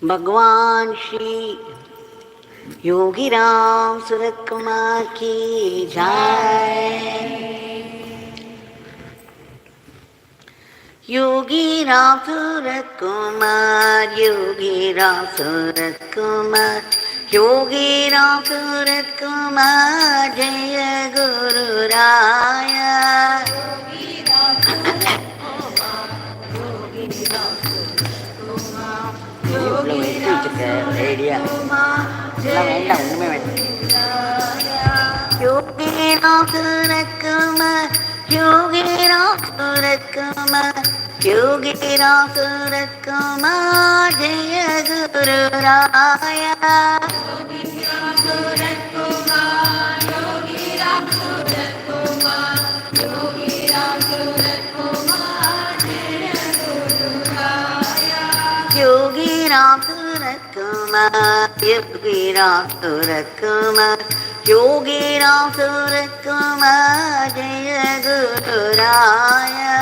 भगवान श्री योगी राम सूरत कुमार की जय। योगी राम सूरत कुमार, योगी राम सूरत कुमार, योगी राम सूरत कुमार, जय गुरु राया। योगी राम सूरत कुमार, योगी राम सूरत कुमार, योगी राम सूरत कुमार, जय गुरु राया। योगी राम सूरत कुमार, योगी राम सूरत कुमार, योगी राम सूरत कुमार, जय गुरु राया। योगी राम सूरत कुमार, योगी राम सूरत कुमार, योगी राम सूरत कुमार, जय गुरु राया।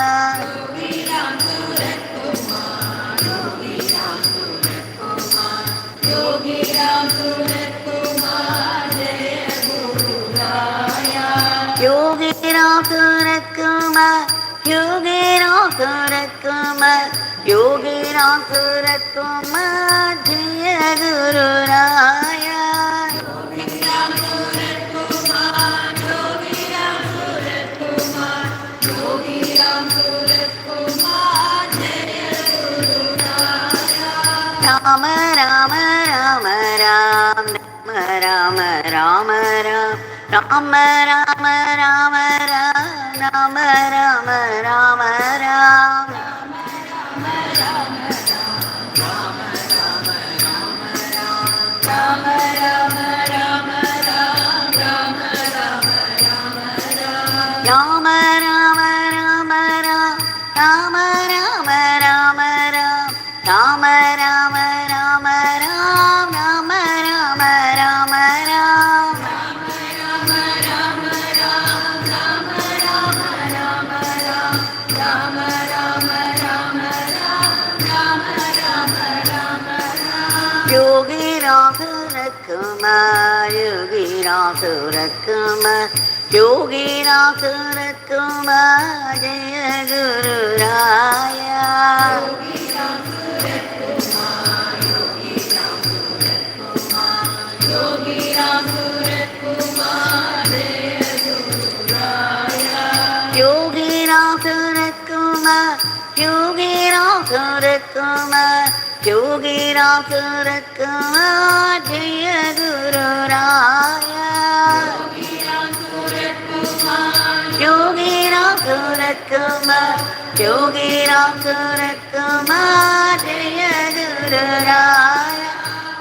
योगी राम सूरत कुमार, योगी राम सूरत कुमार, योगी राम सूरत कुमार, जय गुरु राया। योगी राम सूरत कुमार, योगी राम सूरत कुमार, योगी राम सूरत कुमार, जय गुरु राया। राम राम राम राम राम राम राम राम राम राम राम राम राम राम योगी राम सूरत कुमार, योगी राम सूरत कुमार, योगी राम सूरत कुमार, जय गुरु राया। योगी राम सूरत कुमार, योगी राम सूरत कुमार, योगी राम सूरत कुमार, जय गुरु राया। योगी राम सूरत कुमार, योगी राम सूरत कुमार, योगी राम सूरत कुमार, जय गुरु राया। योगी राम सूरत कुमार, योगी राम सूरत कुमार, योगी राम सूरत कुमार, जय गुरु राया।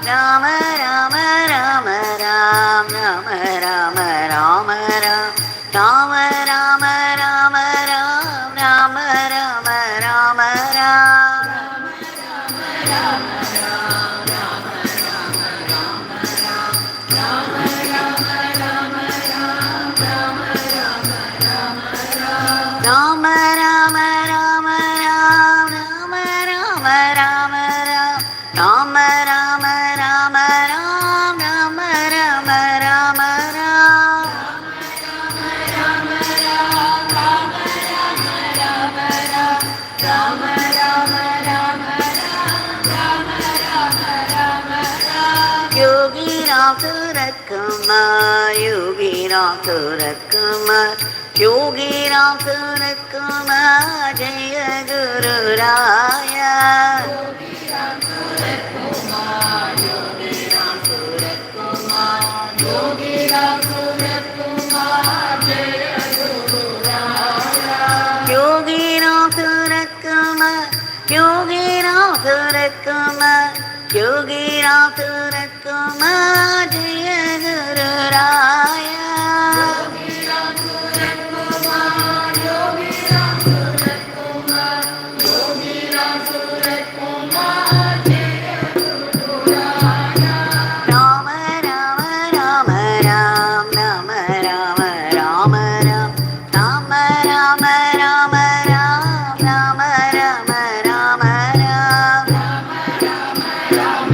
राम राम राम राम राम राम राम राम राम राम राम राम राम राम राम राम। राम राम राम राम राम राम राम राम राम राम राम राम राम राम राम राम। योगी राम सूरत कुमार, योगी राम सूरत कुमार, योगी राम सूरत कुमार, जय गुरु राया। योगी राम सूरत कुमार, योगी राम सूरत कुमार, योगी राम सूरत कुमार, जय गुरु राया। योगी राम सूरत कुमार, योगी राम सूरत कुमार, योगी राम सूरत कुमार, जय गुरु राया। Ram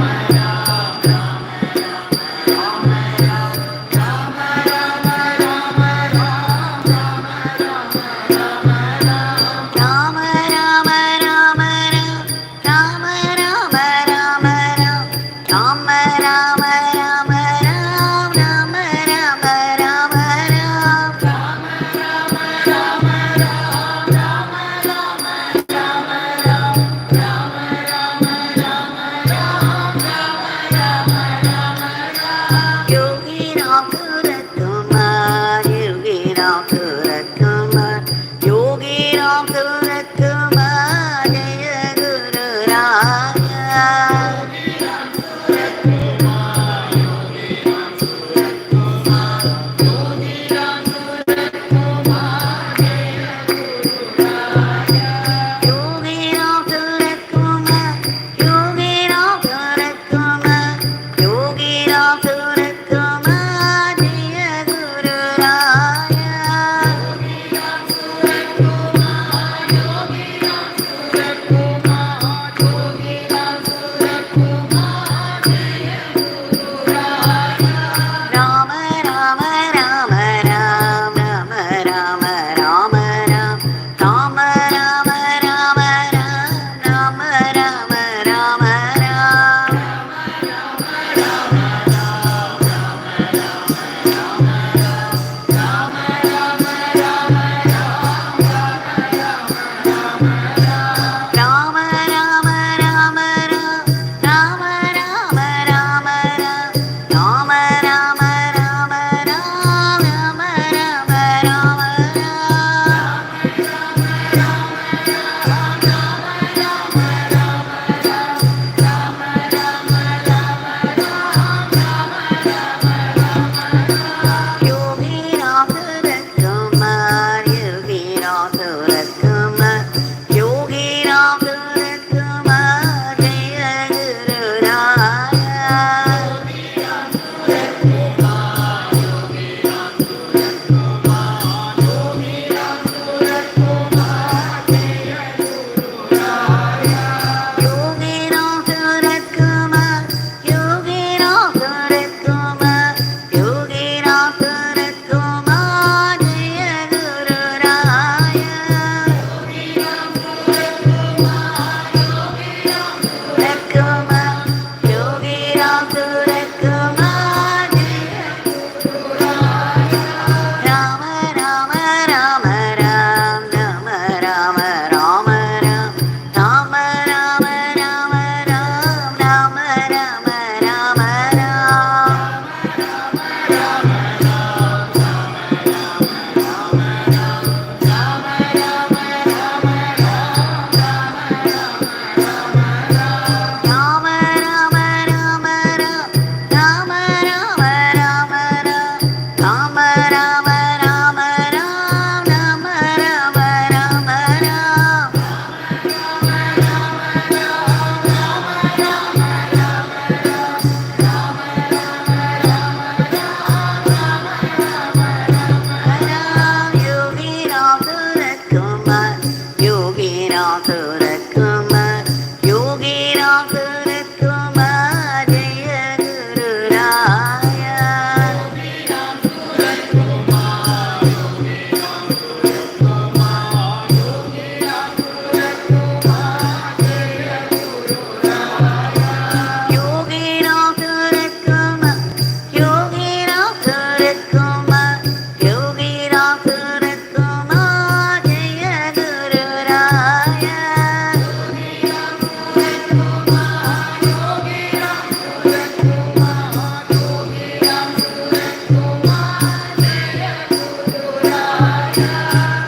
Suratkumar, Yogi Ram Suratkumar, Jaya Guru Raya.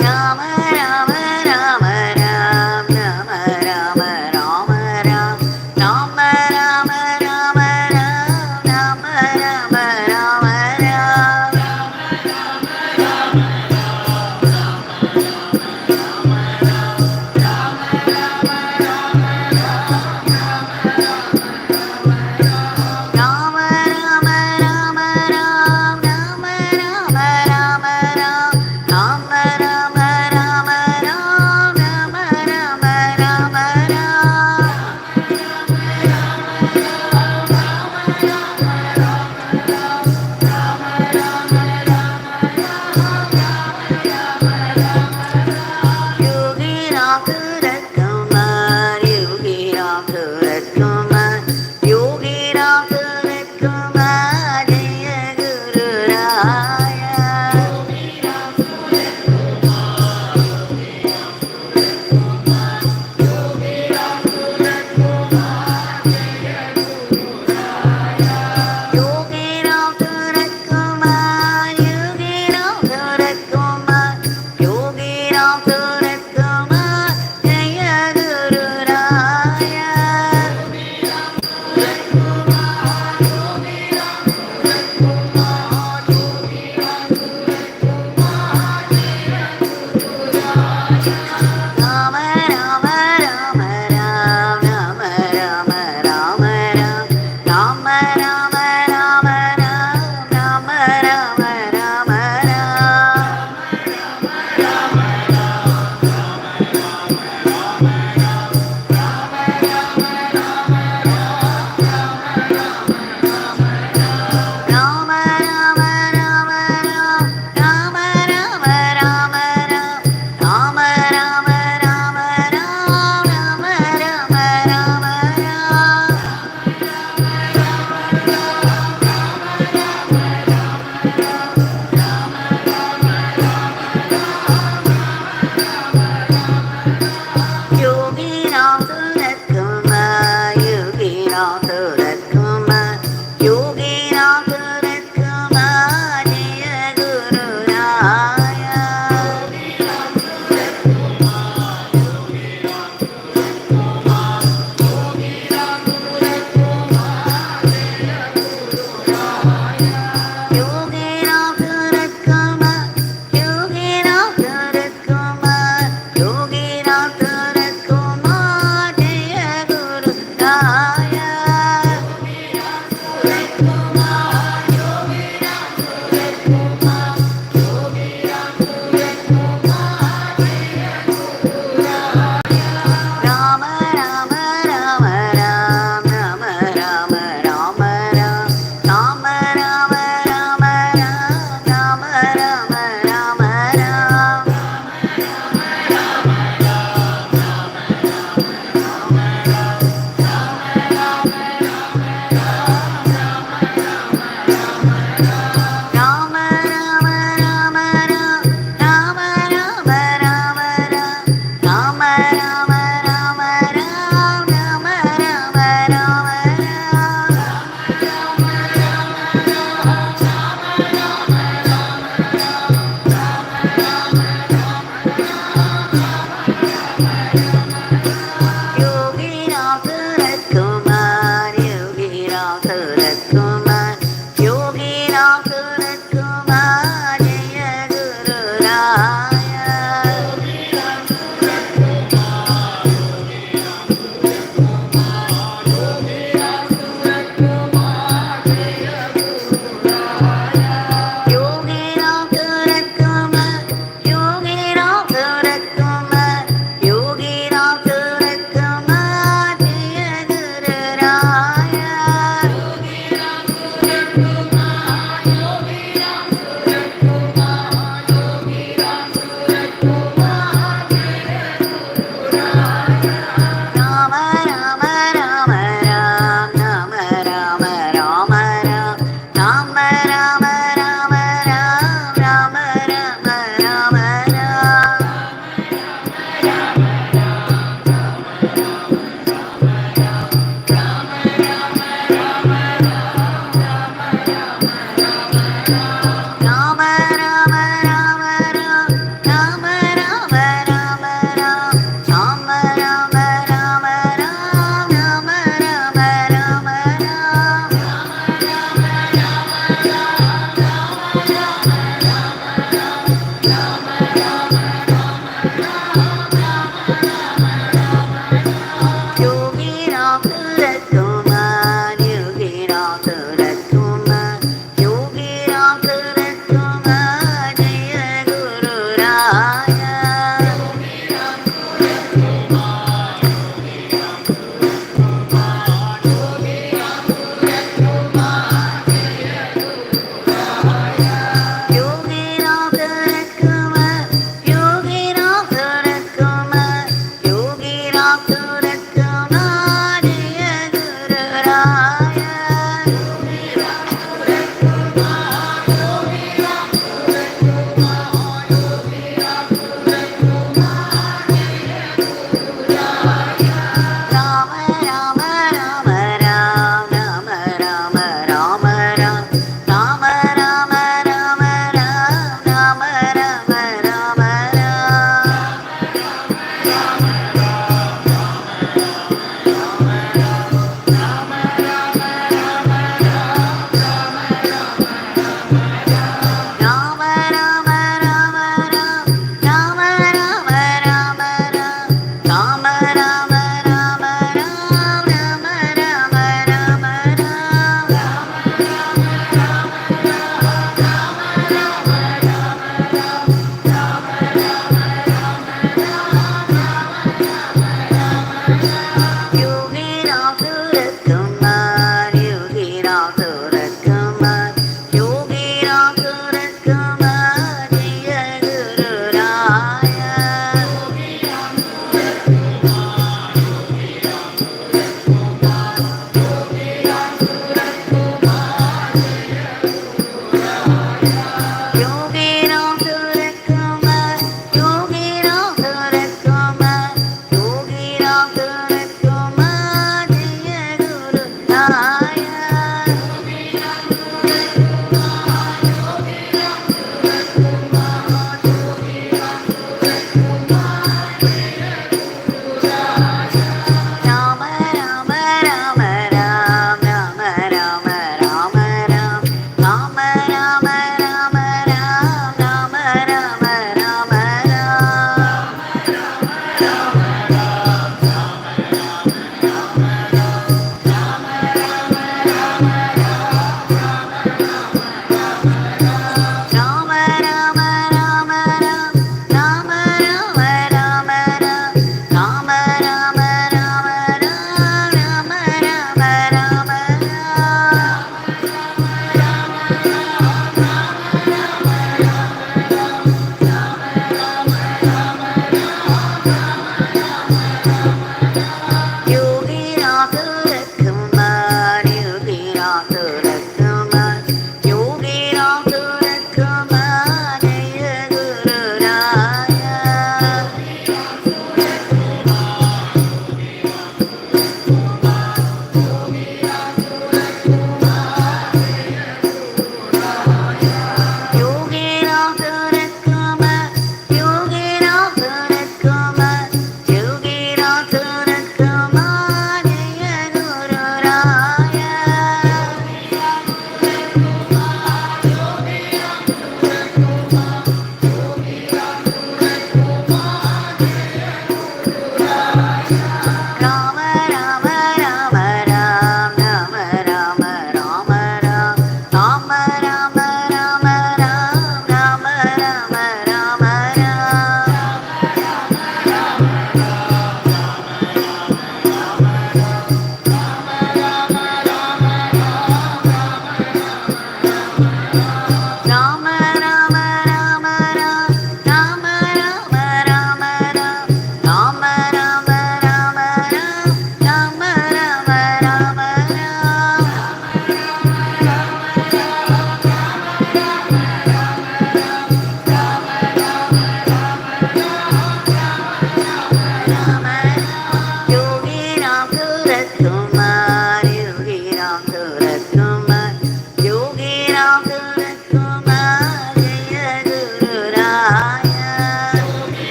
Rama Rama Rama Ram, Rama Rama Rama Ram, Rama Rama Rama Ram, Rama Rama Rama Ram.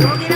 Yogi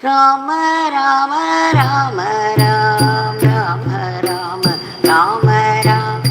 Rama Rama Rama Ram Rama Rama Rama Ram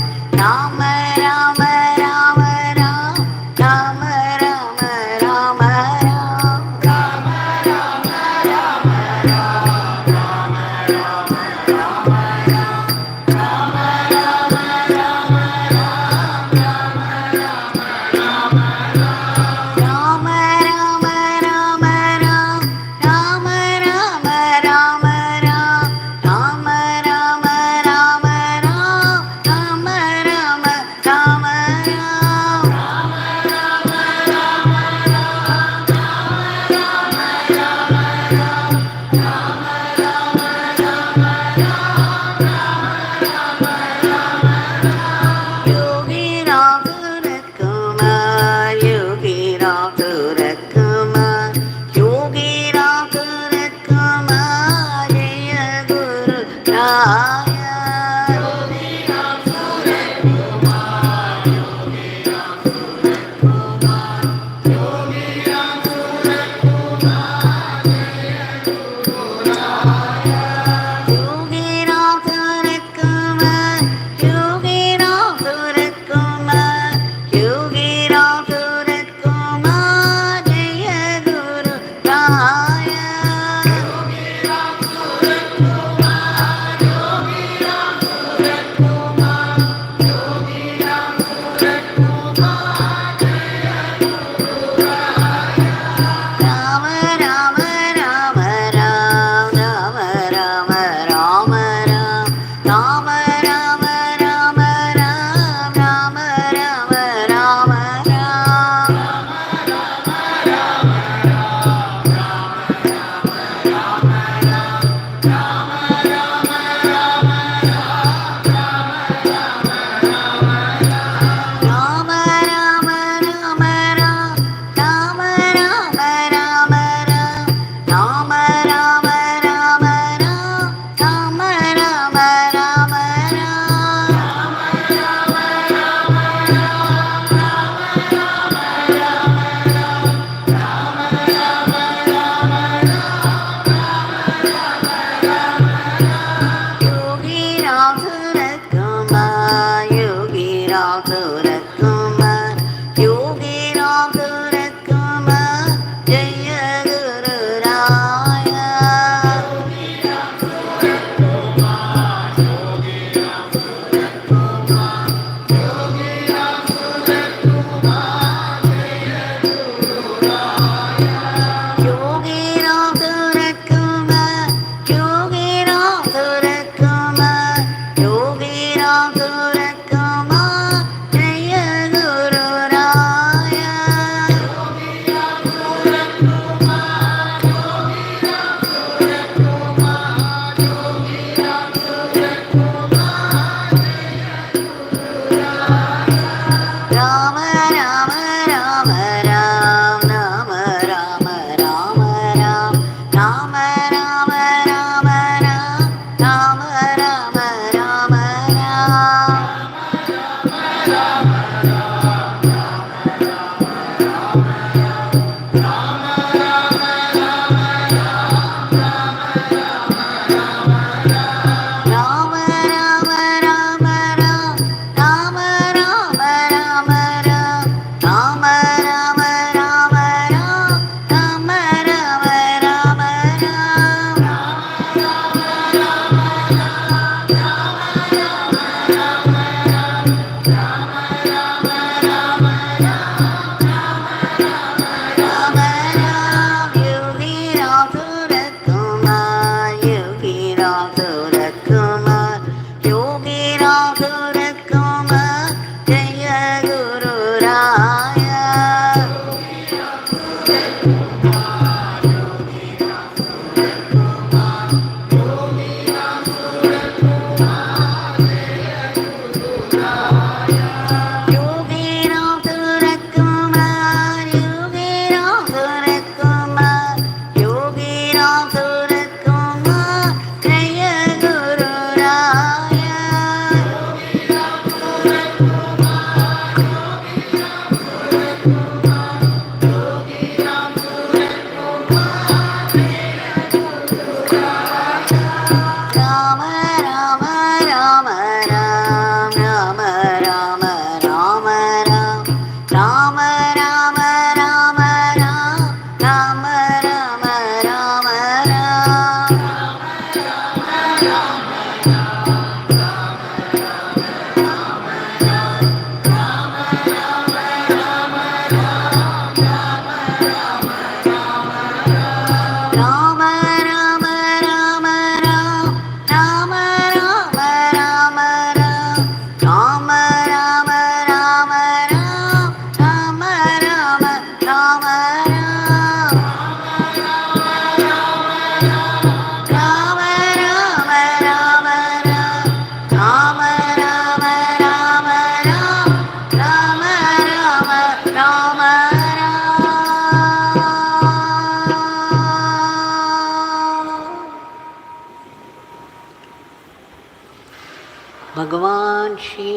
भगवान श्री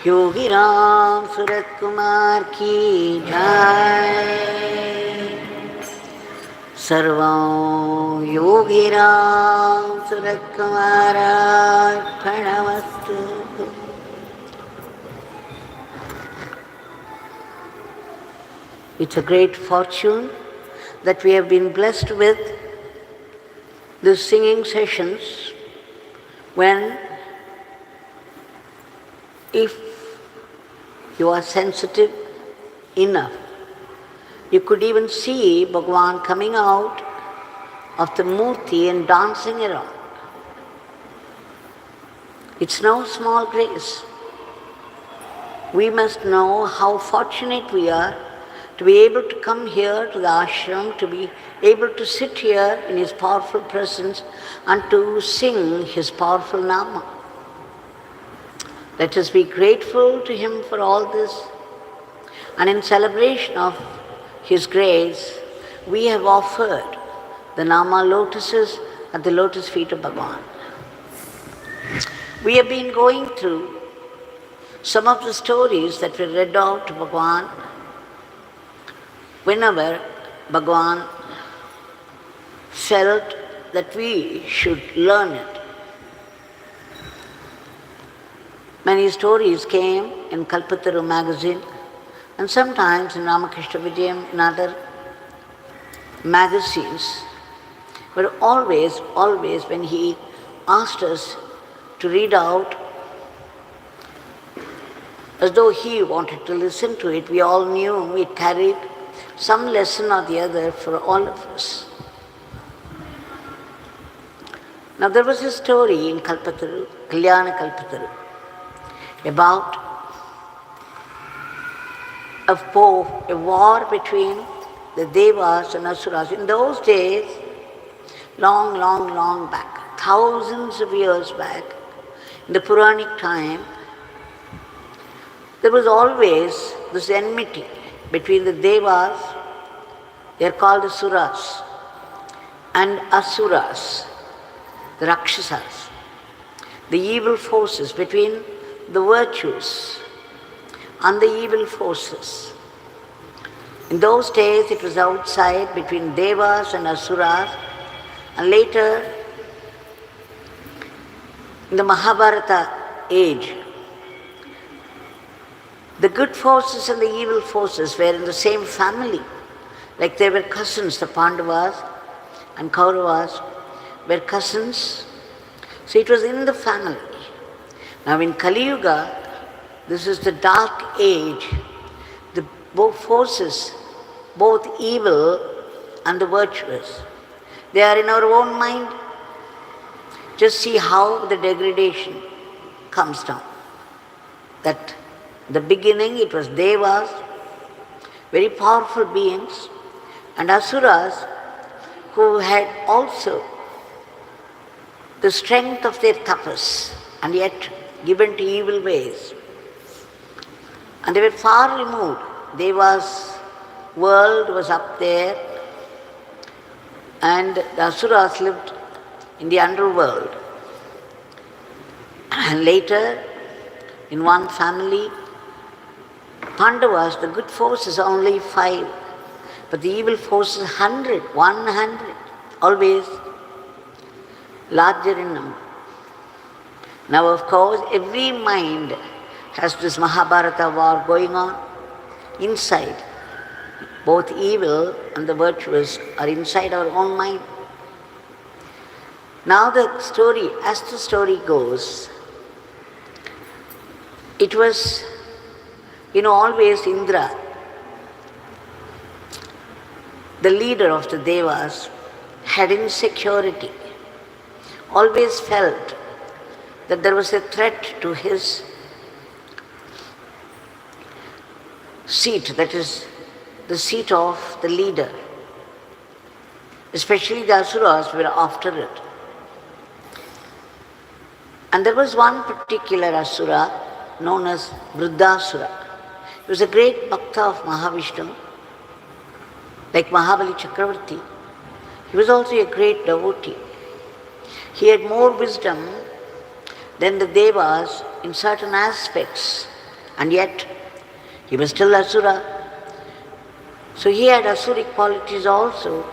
योगी राम सूरत कुमार की जय। सर्वं Yogi Ram Surat कुमारार्पणमस्तु। It's a great fortune that we have been blessed with these singing sessions when, if you are sensitive enough, you could even see Bhagavan coming out of the murti and dancing around. It's no small grace. We must know how fortunate we are to be able to come here to the ashram, to be able to sit here in his powerful presence and to sing his powerful nama. Let us be grateful to him for all this. And in celebration of his grace, we have offered the nama lotuses at the lotus feet of Bhagavan. We have been going through some of the stories that were read out to Bhagavan whenever Bhagavan felt that we should learn it. Many stories came in Kalpataru magazine and sometimes in Ramakrishna Vijayam and other magazines, but always when he asked us to read out as though he wanted to listen to it, we all knew it carried some lesson or the other for all of us. Now there was a story in Kalpataru, Kalyana Kalpataru, about a war between the Devas and Asuras. In those days, long back, thousands of years back, in the Puranic time, there was always this enmity between the Devas, they are called the Suras, and Asuras, the Rakshasas, the evil forces, between the virtues and the evil forces. In those days it was outside between Devas and Asuras, and later in the Mahabharata age, the good forces and the evil forces were in the same family. Like they were cousins, the Pandavas and Kauravas were cousins. So it was in the family. Now in Kali Yuga, this is the dark age. The both forces, both evil and the virtuous, they are in our own mind. Just see how the degradation comes down. That in the beginning it was Devas, very powerful beings, and Asuras who had also the strength of their tapas and yet given to evil ways. And they were far removed. Devas' world was up there and the Asuras lived in the underworld. And later, in one family, Pandavas, the good forces, only 5, but the evil forces 100, always larger in number. Now of course, every mind has this Mahabharata war going on inside. Both evil and the virtuous are inside our own mind. Now the story, as the story goes, it was, always Indra, the leader of the Devas, had insecurity, always felt that there was a threat to his seat, that is, the seat of the leader. Especially the Asuras were after it. And there was one particular Asura known as Vriddhasura. He was a great bhakta of Mahavishnu, like Mahabali Chakravarti. He was also a great devotee. He had more wisdom than the Devas in certain aspects, and yet he was still Asura. So he had Asuric qualities also.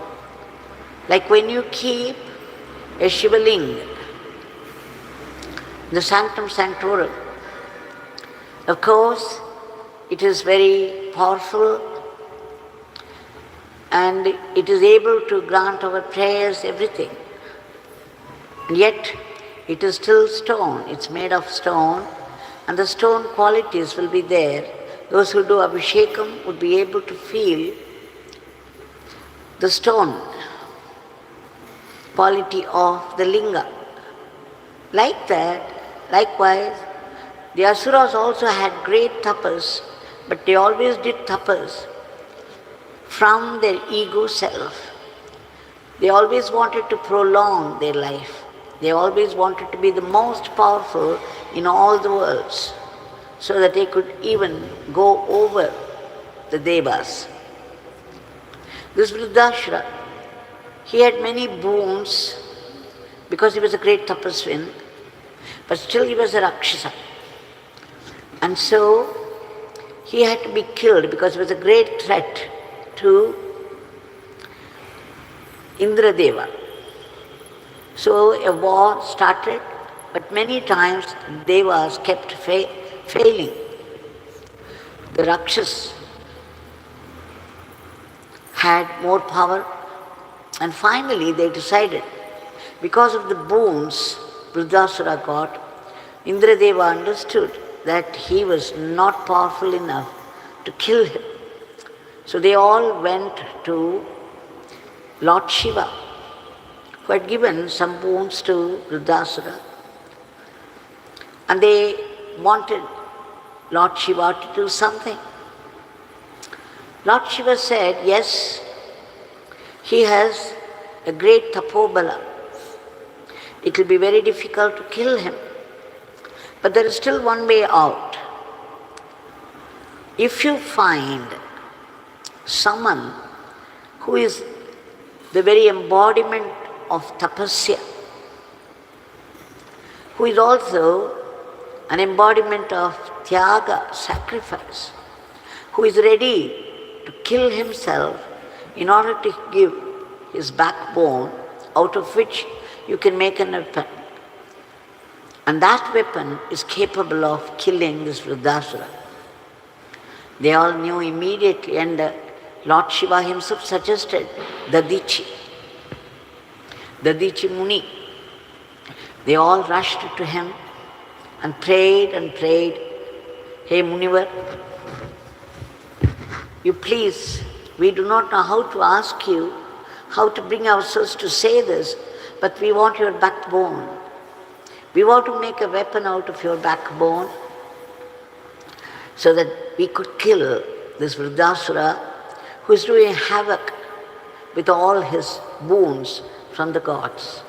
Like when you keep a Shivaling, the Sanctum Sanctorum, of course, it is very powerful and it is able to grant our prayers, everything. And yet, it is still stone, it's made of stone, and the stone qualities will be there. Those who do Abhishekam would be able to feel the stone quality of the linga. Like that, likewise, the Asuras also had great tapas, but they always did tapas from their ego self. They always wanted to prolong their life. They always wanted to be the most powerful in all the worlds, so that they could even go over the Devas. This Vriddhashra, he had many boons because he was a great tapasvin, but still he was a Rakshasa. And so he had to be killed because he was a great threat to Indradeva. So a war started, but many times Devas kept failing. The Rakshas had more power, and finally they decided, because of the boons Vriddhasura got, Indradeva understood that he was not powerful enough to kill him. So they all went to Lord Shiva, who had given some boons to Vriddhasura, and they wanted Lord Shiva to do something. Lord Shiva said, yes, he has a great tapobala. It will be very difficult to kill him, but there is still one way out. If you find someone who is the very embodiment of tapasya, who is also an embodiment of tyaga, sacrifice, who is ready to kill himself in order to give his backbone, out of which you can make a weapon. And that weapon is capable of killing this Vriddhasura. They all knew immediately, and Lord Shiva himself suggested Dadichi Muni. They all rushed to him and prayed, hey Munivar, you please, we do not know how to ask you, how to bring ourselves to say this, but we want your backbone. We want to make a weapon out of your backbone so that we could kill this Vriddhasura who is doing havoc with all his boons from the gods.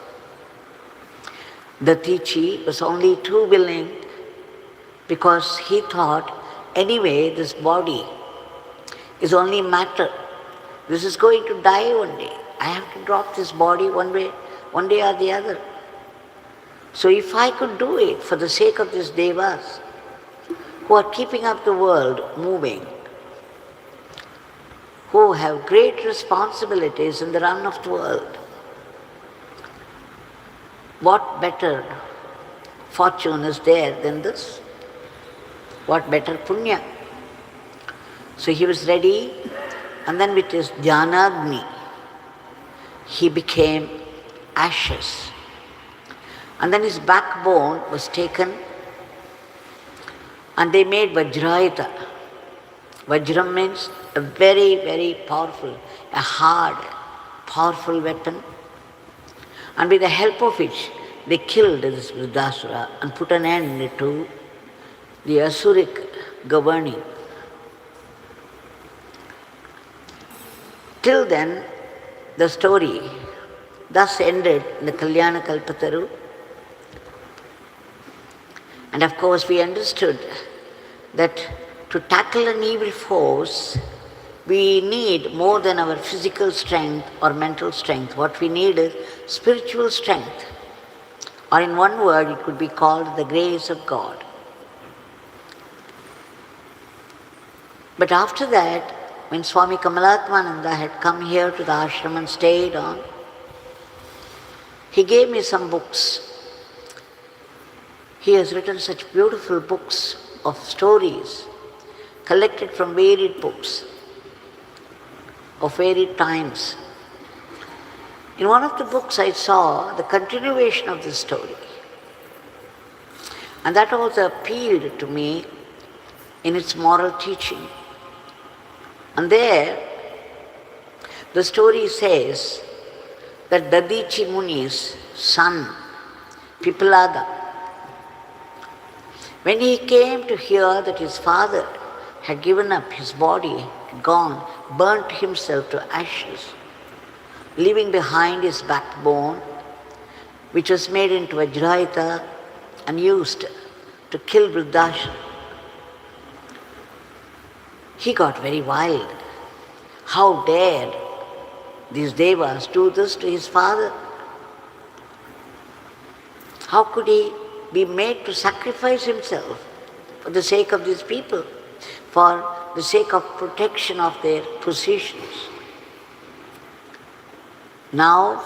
Datichi was only too willing because he thought, anyway, this body is only matter. This is going to die one day. I have to drop this body one day or the other. So if I could do it for the sake of these devas who are keeping up the world moving, who have great responsibilities in the run of the world, what better fortune is there than this? What better punya? So he was ready, and then with his Dhyanagni, he became ashes. And then his backbone was taken and they made Vajrayata. Vajram means a very, very powerful, a hard, powerful weapon. And with the help of which they killed this Vriddhasura and put an end to the Asuric governing. Till then, the story thus ended in the Kalyana Kalpataru. And of course we understood that to tackle an evil force, we need more than our physical strength or mental strength. What we need is spiritual strength. Or in one word, it could be called the grace of God. But after that, when Swami Kamalatmananda had come here to the ashram and stayed on, he gave me some books. He has written such beautiful books of stories, collected from varied books of varied times. In one of the books I saw the continuation of this story. And that also appealed to me in its moral teaching. And there, the story says that Dadichi Muni's son, Pipalada, when he came to hear that his father had given up his body, gone, burnt himself to ashes, leaving behind his backbone, which was made into Vajrayita and used to kill Vriddashram, he got very wild. How dared these devas do this to his father? How could he be made to sacrifice himself for the sake of these people, for the sake of protection of their positions? Now,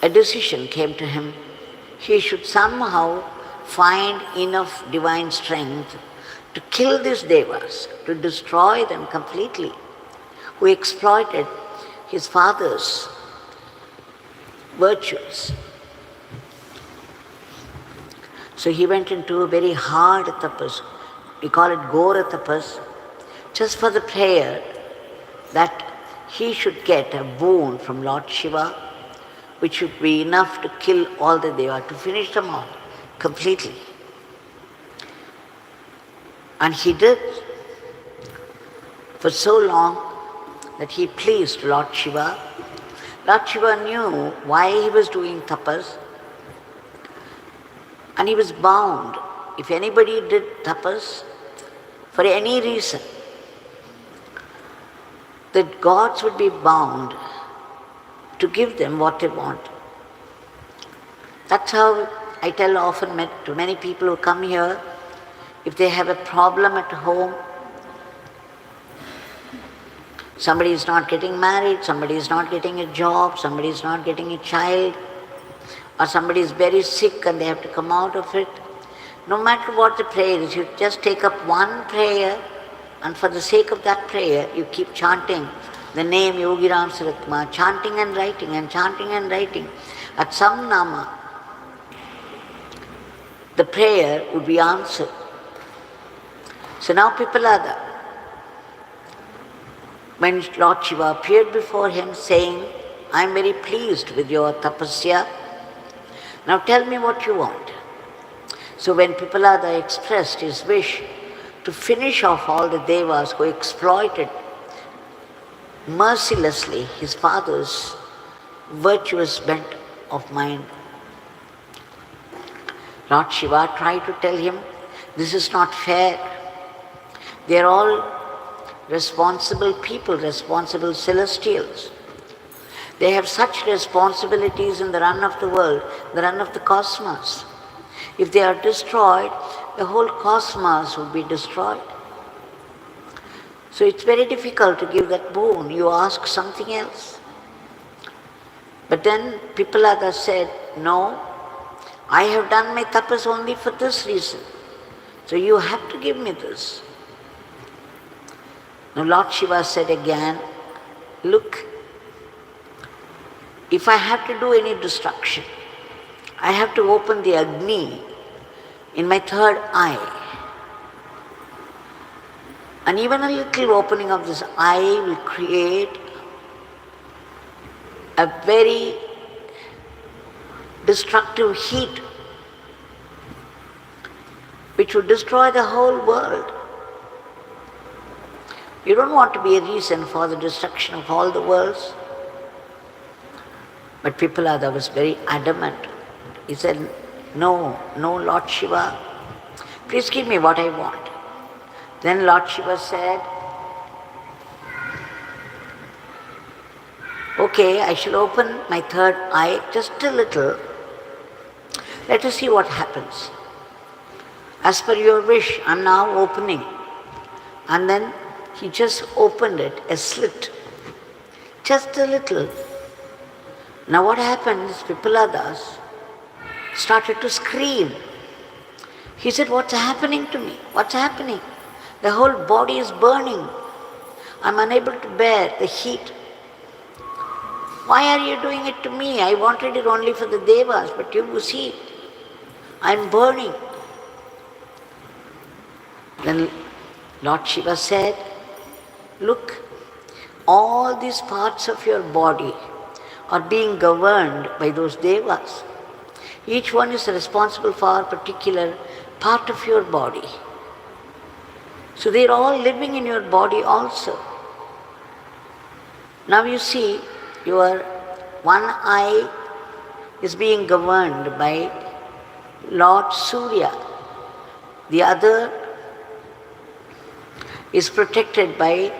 a decision came to him. He should somehow find enough divine strength to kill these devas, to destroy them completely, who exploited his father's virtues. So he went into a very hard tapas. We call it Gora tapas, just for the prayer that he should get a boon from Lord Shiva, which should be enough to kill all the devas, to finish them all completely. And he did for so long that he pleased Lord Shiva. Lord Shiva knew why he was doing tapas, and he was bound. If anybody did tapas for any reason, the gods would be bound to give them what they want. That's how I tell often to many people who come here, if they have a problem at home, somebody is not getting married, somebody is not getting a job, somebody is not getting a child, or somebody is very sick and they have to come out of it. No matter what the prayer is, you just take up one prayer, and for the sake of that prayer, you keep chanting the name Yogiram Saratma, chanting and writing and chanting and writing. At some nama, the prayer would be answered. So now Pipalada, when Lord Shiva appeared before him saying, I am very pleased with your tapasya, now tell me what you want. So when Pipalada expressed his wish to finish off all the devas who exploited mercilessly his father's virtuous bent of mind, Lord Shiva tried to tell him, this is not fair. They are all responsible people, responsible celestials. They have such responsibilities in the run of the world, the run of the cosmos. If they are destroyed, the whole cosmos will be destroyed. So it's very difficult to give that boon. You ask something else. But then Pipalada said, no, I have done my tapas only for this reason. So you have to give me this. Now Lord Shiva said again, look, if I have to do any destruction, I have to open the Agni in my third eye. And even a little opening of this eye will create a very destructive heat which would destroy the whole world. You don't want to be a reason for the destruction of all the worlds. But Pipalada was very adamant. He said, no, no, Lord Shiva, please give me what I want. Then Lord Shiva said, Okay, I shall open my third eye just a little. Let us see what happens. As per your wish, I'm now opening. And then he just opened it, a slit, just a little. Now what happened is Pipaladas started to scream. He said, what's happening to me? What's happening? The whole body is burning. I'm unable to bear the heat. Why are you doing it to me? I wanted it only for the devas, but you see, I'm burning. Then Lord Shiva said, look, all these parts of your body are being governed by those devas. Each one is responsible for a particular part of your body. So they are all living in your body also. Now you see, your one eye is being governed by Lord Surya. The other is protected by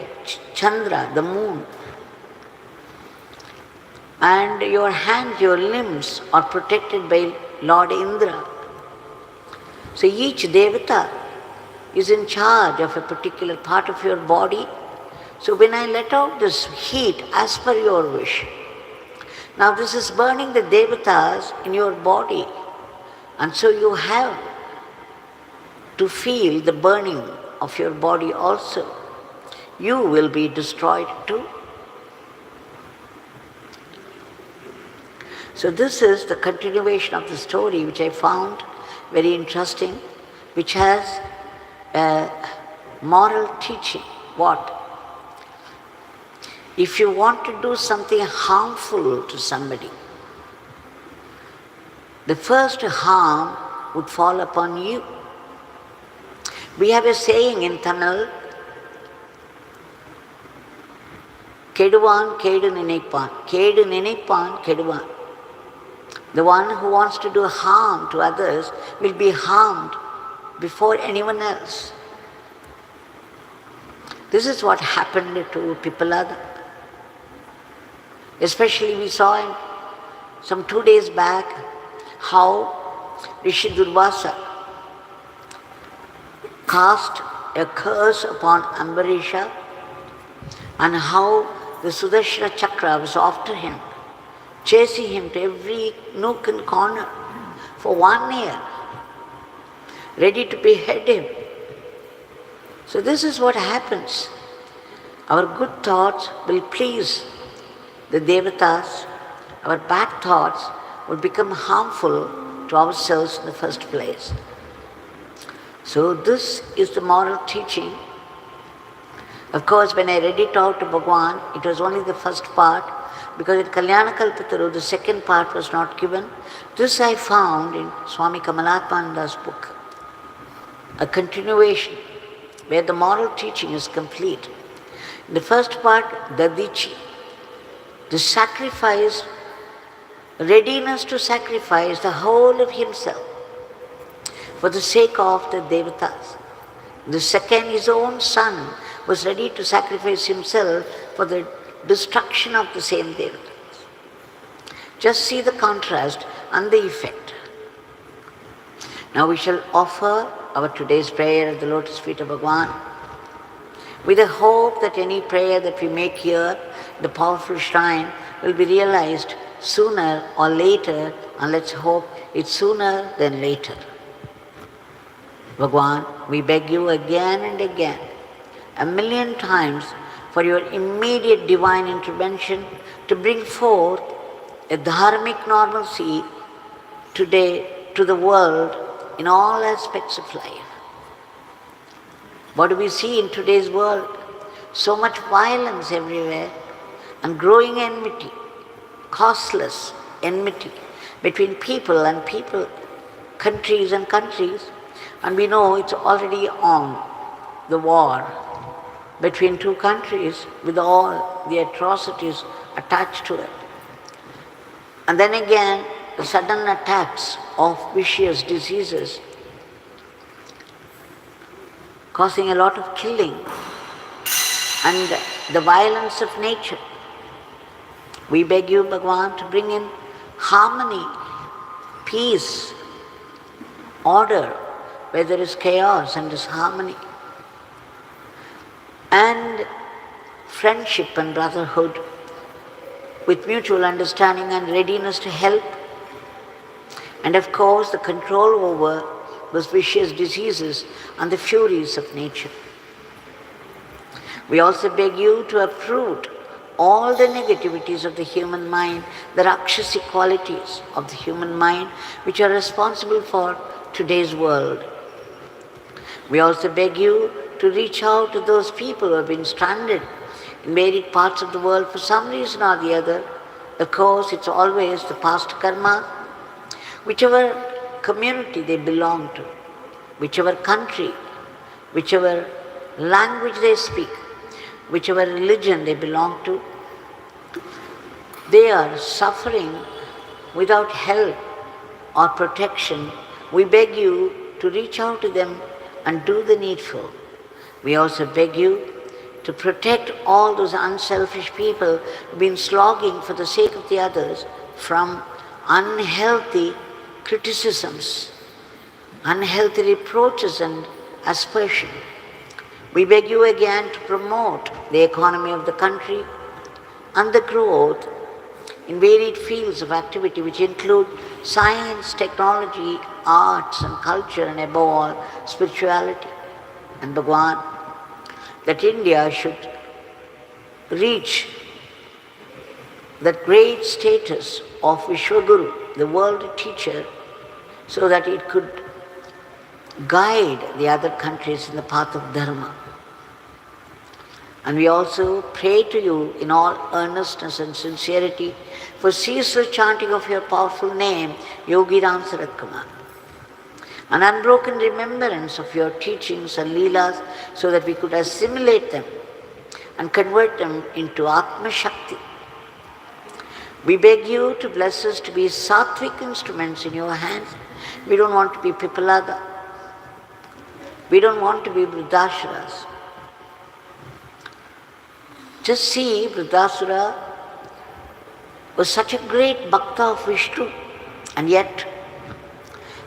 Chandra, the moon. And your hands, your limbs are protected by Lord Indra. So each devata is in charge of a particular part of your body. So when I let out this heat as per your wish, now this is burning the devatas in your body. And so you have to feel the burning of your body also. You will be destroyed too. So this is the continuation of the story, which I found very interesting, which has a moral teaching. What? If you want to do something harmful to somebody, the first harm would fall upon you. We have a saying in Tamil, Keduvan, Kedu Ninaipan. Kedu Ninaipan, Keduvan. The one who wants to do harm to others will be harmed before anyone else. This is what happened to Pipalada. Especially we saw some 2 days back how Rishi Durvasa cast a curse upon Ambarisha and how the Sudarshana Chakra was after him, chasing him to every nook and corner for 1 year, ready to behead him. So this is what happens. Our good thoughts will please the devatas, our bad thoughts will become harmful to ourselves in the first place. So this is the moral teaching. Of course, when I read it out to Bhagwan, it was only the first part, because in Kalyana Kalpataru, the second part was not given. This I found in Swami Kamalatmananda's book, a continuation where the moral teaching is complete. In the first part, Dadichi, the sacrifice, readiness to sacrifice the whole of himself for the sake of the devatas. The second, his own son was ready to sacrifice himself for the destruction of the same devatas. Just see the contrast and the effect. Now we shall offer our today's prayer at the lotus feet of Bhagwan, with the hope that any prayer that we make here, the powerful shrine, will be realized sooner or later, and let's hope it's sooner than later. Bhagwan, we beg you again and again, 1,000,000 times, for your immediate divine intervention to bring forth a dharmic normalcy today to the world in all aspects of life. What do we see in today's world? So much violence everywhere and growing enmity, causeless enmity between people and people, countries and countries. And we know it's already on, the war between two countries with all the atrocities attached to it. And then again, the sudden attacks of vicious diseases causing a lot of killing, and the violence of nature. We beg you, Bhagavan, to bring in harmony, peace, order, where there is chaos and disharmony, and friendship and brotherhood with mutual understanding and readiness to help, and of course the control over those vicious diseases and the furies of nature. We also beg you to uproot all the negativities of the human mind, the Rakshasi qualities of the human mind which are responsible for today's world. We also beg you to reach out to those people who have been stranded in varied parts of the world for some reason or the other. Of course, it's always the past karma, whichever community they belong to, whichever country, whichever language they speak, whichever religion they belong to, they are suffering without help or protection. We beg you to reach out to them and do the needful. We also beg you to protect all those unselfish people who've been slogging for the sake of the others from unhealthy criticisms, unhealthy reproaches and aspersion. We beg you again to promote the economy of the country and the growth in varied fields of activity which include science, technology, arts and culture, and above all, spirituality. And Bhagavan, that India should reach that great status of Vishwaguru, the world teacher, so that it could guide the other countries in the path of Dharma. And we also pray to you in all earnestness and sincerity for ceaseless chanting of your powerful name, Yogi Ram Sarat Kumar, an unbroken remembrance of your teachings and leelas so that we could assimilate them and convert them into Atma Shakti. We beg you to bless us to be sattvic instruments in your hands. We don't want to be Pipalada. We don't want to be Vruddhashuras. Just see, Vruddhasura was such a great bhakta of Vishnu, and yet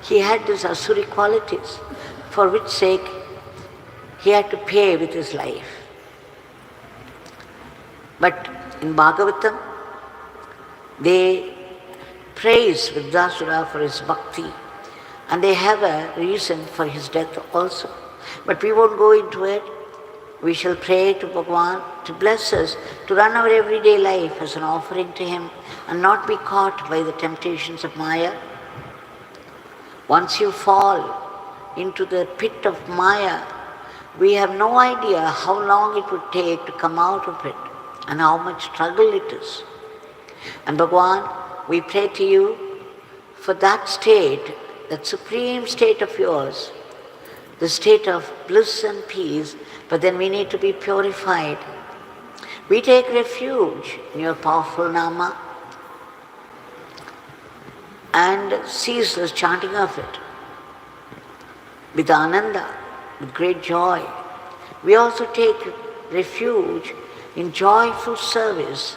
he had these asuri qualities, for which sake he had to pay with his life. But in Bhagavatam, they praise Vruddhasura for his bhakti, and they have a reason for his death also. But we won't go into it. We shall pray to Bhagavan to bless us, to run our everyday life as an offering to him and not be caught by the temptations of Maya. Once you fall into the pit of Maya, we have no idea how long it would take to come out of it and how much struggle it is. And Bhagavan, we pray to you for that state, that supreme state of yours, the state of bliss and peace, but then we need to be purified. We take refuge in your powerful Nama and ceaseless chanting of it with ananda, with great joy. We also take refuge in joyful service,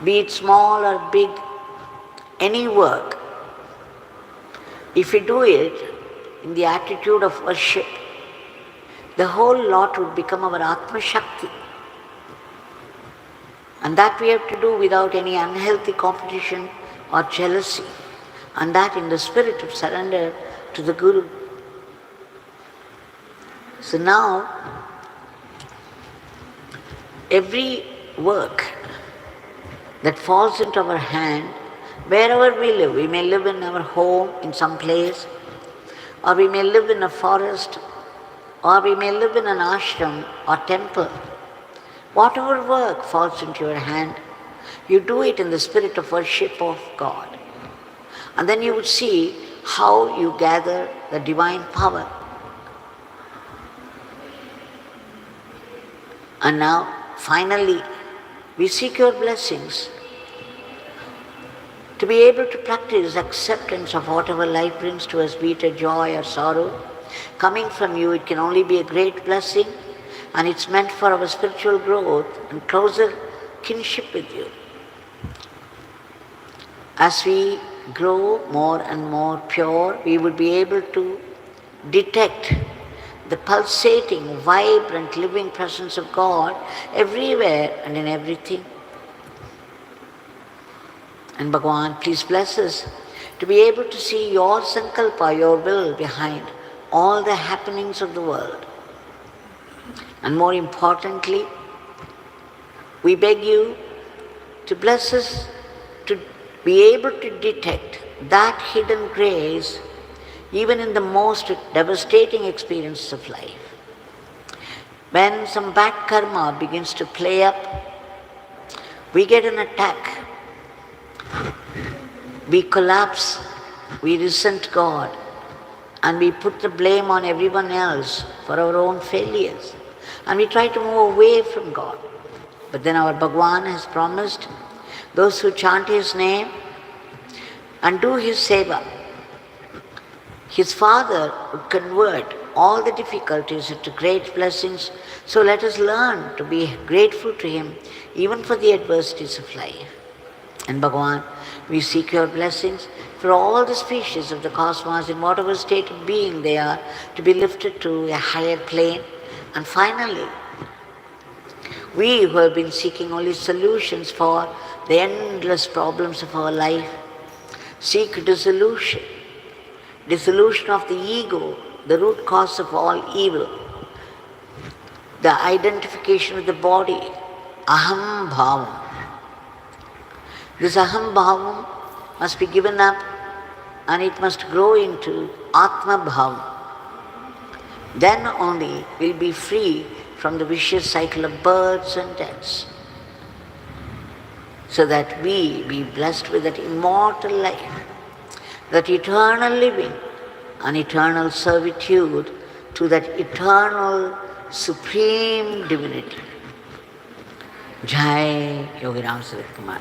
be it small or big, any work. If we do it in the attitude of worship, the whole lot would become our Atma Shakti. And that we have to do without any unhealthy competition or jealousy, and that in the spirit of surrender to the Guru. So now, every work that falls into our hand, wherever we live, we may live in our home in some place, or we may live in a forest, or we may live in an ashram or temple. Whatever work falls into your hand, you do it in the spirit of worship of God. And then you would see how you gather the divine power. And now, finally, we seek your blessings to be able to practice acceptance of whatever life brings to us, be it a joy or sorrow. Coming from you, it can only be a great blessing, and it's meant for our spiritual growth and closer kinship with you. As we grow more and more pure, we will be able to detect the pulsating, vibrant, living presence of God everywhere and in everything. And Bhagavan, please bless us to be able to see your sankalpa, your will behind all the happenings of the world. And more importantly, we beg you to bless us to be able to detect that hidden grace even in the most devastating experiences of life. When some bad karma begins to play up, we get an attack. We collapse, we resent God, and we put the blame on everyone else for our own failures. And we try to move away from God. But then our Bhagavan has promised those who chant His name and do His seva, His Father would convert all the difficulties into great blessings. So let us learn to be grateful to Him even for the adversities of life. And Bhagavan, we seek your blessings for all the species of the cosmos in whatever state of being they are, to be lifted to a higher plane. And finally, we who have been seeking only solutions for the endless problems of our life, seek dissolution of the ego, the root cause of all evil, the identification with the body, aham bhavam. This aham bhavam must be given up and it must grow into atma bhavam. Then only we'll be free from the vicious cycle of births and deaths, so that we be blessed with that immortal life, that eternal living and eternal servitude to that eternal supreme divinity. Jai Yogi Ram Surat Kumar.